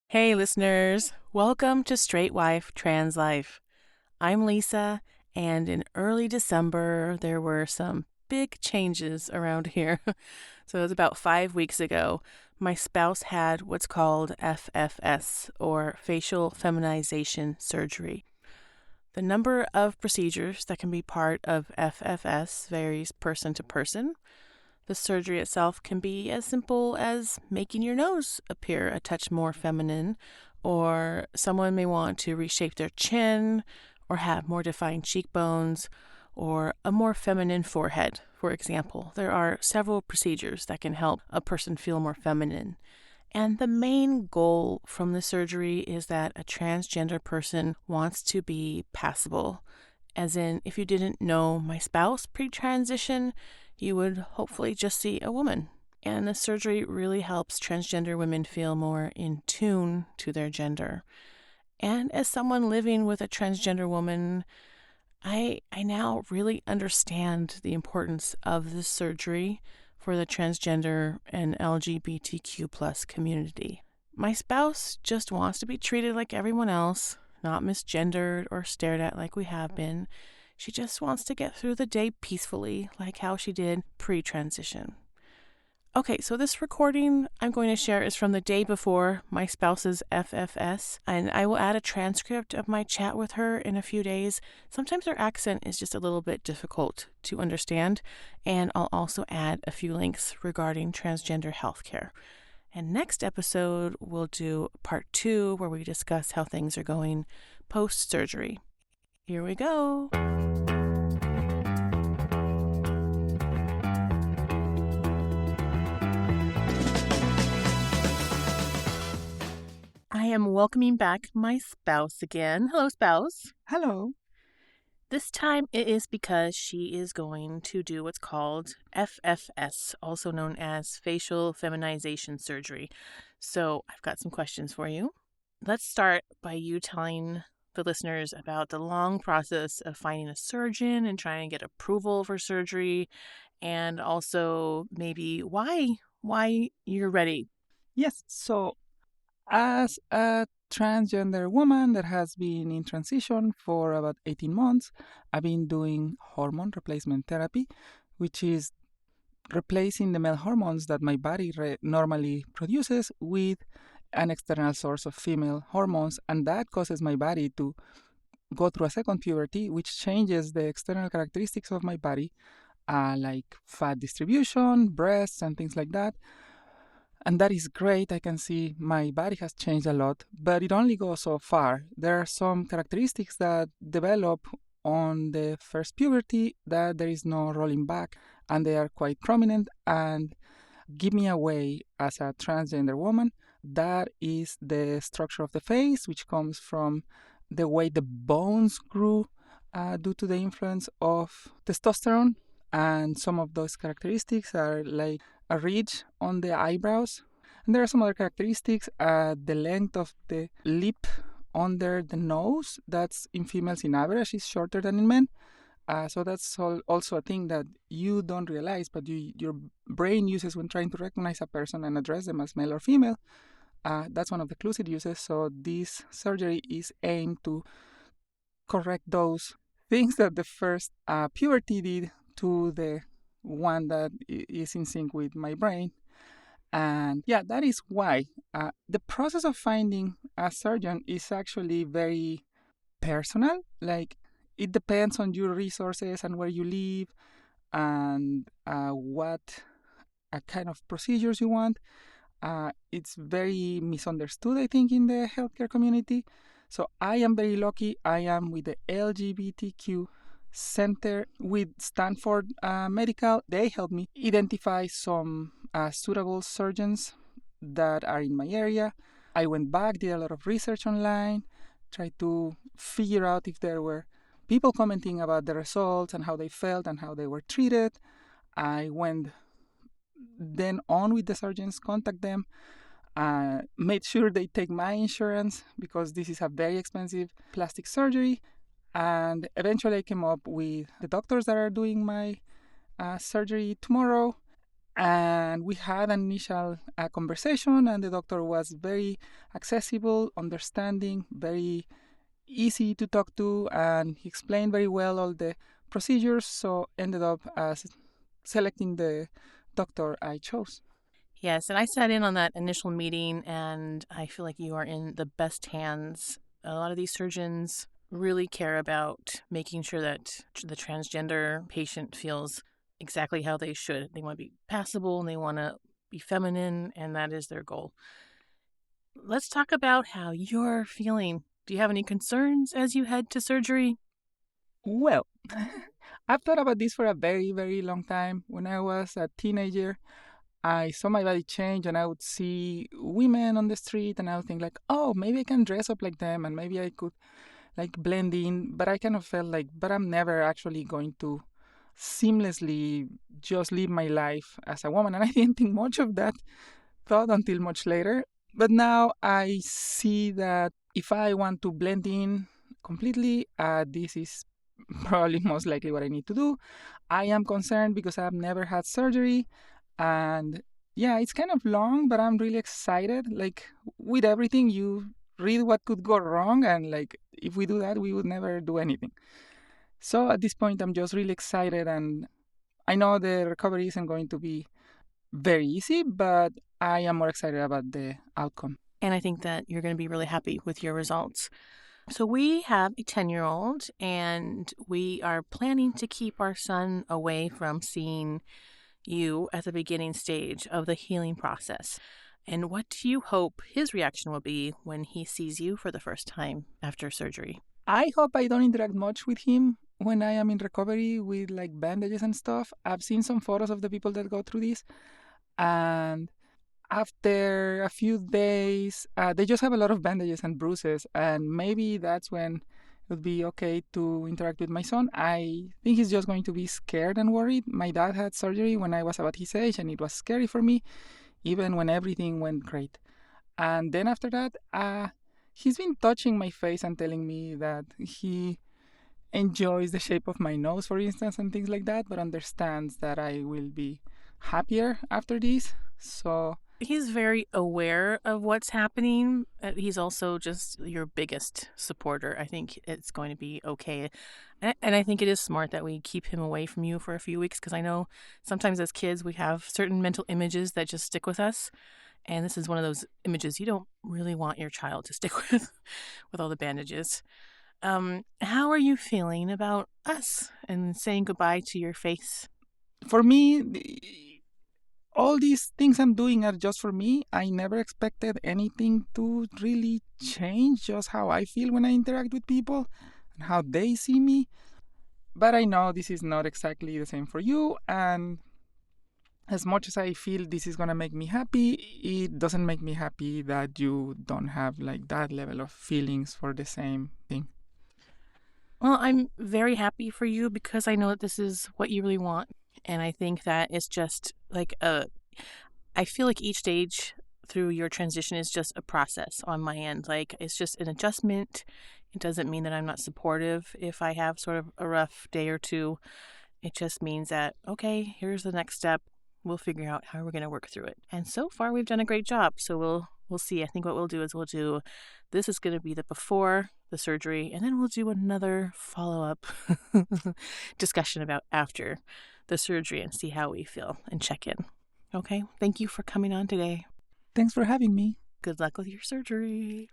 Hey, listeners. Welcome to Straight Wife, Trans Life. I'm Lisa, and in early December, there were some big changes around here. So it was about 5 weeks ago. My spouse had what's called FFS, or facial feminization surgery. The number of procedures that can be part of FFS varies person to person. The surgery itself can be as simple as making your nose appear a touch more feminine, or someone may want to reshape their chin, or have more defined cheekbones, or a more feminine forehead, for example. There are several procedures that can help a person feel more feminine. And the main goal from the surgery is that a transgender person wants to be passable. As in, if you didn't know my spouse pre-transition, you would hopefully just see a woman. And the surgery really helps transgender women feel more in tune to their gender. And as someone living with a transgender woman, I now really understand the importance of this surgery for the transgender and LGBTQ plus community. My spouse just wants to be treated like everyone else, not misgendered or stared at like we have been. She just wants to get through the day peacefully, like how she did pre-transition. Okay, so this recording I'm going to share is from the day before my spouse's FFS, and I will add a transcript of my chat with her in a few days. Sometimes her accent is just a little bit difficult to understand, and I'll also add a few links regarding transgender healthcare. And next episode, we'll do part 2 where we discuss how things are going post-surgery. Here we go. I am welcoming back my spouse again. Hello, spouse. Hello. This time it is because she is going to do what's called FFS, also known as facial feminization surgery. So I've got some questions for you. Let's start by you telling the listeners about the long process of finding a surgeon and trying to get approval for surgery, and also maybe why you're ready. Yes, so as a transgender woman that has been in transition for about 18 months, I've been doing hormone replacement therapy, which is replacing the male hormones that my body normally produces with an external source of female hormones, and that causes my body to go through a second puberty, which changes the external characteristics of my body, like fat distribution, breasts, and things like that. And that is great. I can see my body has changed a lot, but it only goes so far. There are some characteristics that develop on the first puberty that there is no rolling back, and they are quite prominent and give me away as a transgender woman. That is the structure of the face, which comes from the way the bones grew due to the influence of testosterone. And some of those characteristics are like a ridge on the eyebrows. And there are some other characteristics. The length of the lip under the nose, that's in females in average, is shorter than in men. So that's also a thing that you don't realize, but your brain uses when trying to recognize a person and address them as male or female. That's one of the clues it uses. So this surgery is aimed to correct those things that the first puberty did to the one that is in sync with my brain. And yeah, that is why the process of finding a surgeon is actually very personal. Like, it depends on your resources and where you live and what kind of procedures you want. It's very misunderstood, I think, in the healthcare community. So I am very lucky. I am with the LGBTQ Center with Stanford Medical. They helped me identify some suitable surgeons that are in my area. I went back, did a lot of research online, tried to figure out if there were people commenting about the results and how they felt and how they were treated. I went then on with the surgeons, contact them, made sure they take my insurance because this is a very expensive plastic surgery. And eventually I came up with the doctors that are doing my surgery tomorrow. And we had an initial conversation, and the doctor was very accessible, understanding, very easy to talk to, and he explained very well all the procedures. So ended up as selecting the doctor I chose. Yes, and I sat in on that initial meeting, and I feel like you are in the best hands. A lot of these surgeons really care about making sure that the transgender patient feels exactly how they should. They want to be passable and they want to be feminine, and that is their goal. Let's talk about how you're feeling. Do you have any concerns as you head to surgery? Well, I've thought about this for a very, very long time. When I was a teenager, I saw my body change and I would see women on the street and I would think like, oh, maybe I can dress up like them and maybe I could like blend in. But I kind of felt like, but I'm never actually going to seamlessly just live my life as a woman. And I didn't think much of that thought until much later. But now I see that if I want to blend in completely, this is probably most likely what I need to do. I am concerned because I've never had surgery. And yeah, it's kind of long, but I'm really excited. Like with everything, you read what could go wrong. And like if we do that, we would never do anything. So at this point, I'm just really excited. And I know the recovery isn't going to be very easy, but I am more excited about the outcome. And I think that you're going to be really happy with your results. So, we have a 10-year-old, and we are planning to keep our son away from seeing you at the beginning stage of the healing process. And what do you hope his reaction will be when he sees you for the first time after surgery? I hope I don't interact much with him when I am in recovery with like bandages and stuff. I've seen some photos of the people that go through this, and after a few days, they just have a lot of bandages and bruises, and maybe that's when it would be okay to interact with my son. I think he's just going to be scared and worried. My dad had surgery when I was about his age, and it was scary for me, even when everything went great. And then after that, he's been touching my face and telling me that he enjoys the shape of my nose, for instance, and things like that, but understands that I will be happier after this. So He's very aware of what's happening. He's also just your biggest supporter. I think it's going to be okay. And I think it is smart that we keep him away from you for a few weeks, because I know sometimes as kids we have certain mental images that just stick with us. And this is one of those images you don't really want your child to stick with all the bandages. How are you feeling about us and saying goodbye to your face? for me, all these things I'm doing are just for me. I never expected anything to really change just how I feel when I interact with people and how they see me. But I know this is not exactly the same for you. And as much as I feel this is going to make me happy, it doesn't make me happy that you don't have like that level of feelings for the same thing. Well, I'm very happy for you because I know that this is what you really want. And I think that it's just like I feel like each stage through your transition is just a process on my end. Like it's just an adjustment. It doesn't mean that I'm not supportive if I have sort of a rough day or two. It just means that, okay, here's the next step. We'll figure out how we're going to work through it. And so far we've done a great job. So we'll see. I think what we'll do is this is going to be the before the surgery, and then we'll do another follow-up discussion about after the surgery and see how we feel and check in. Okay? Thank you for coming on today. Thanks for having me. Good luck with your surgery.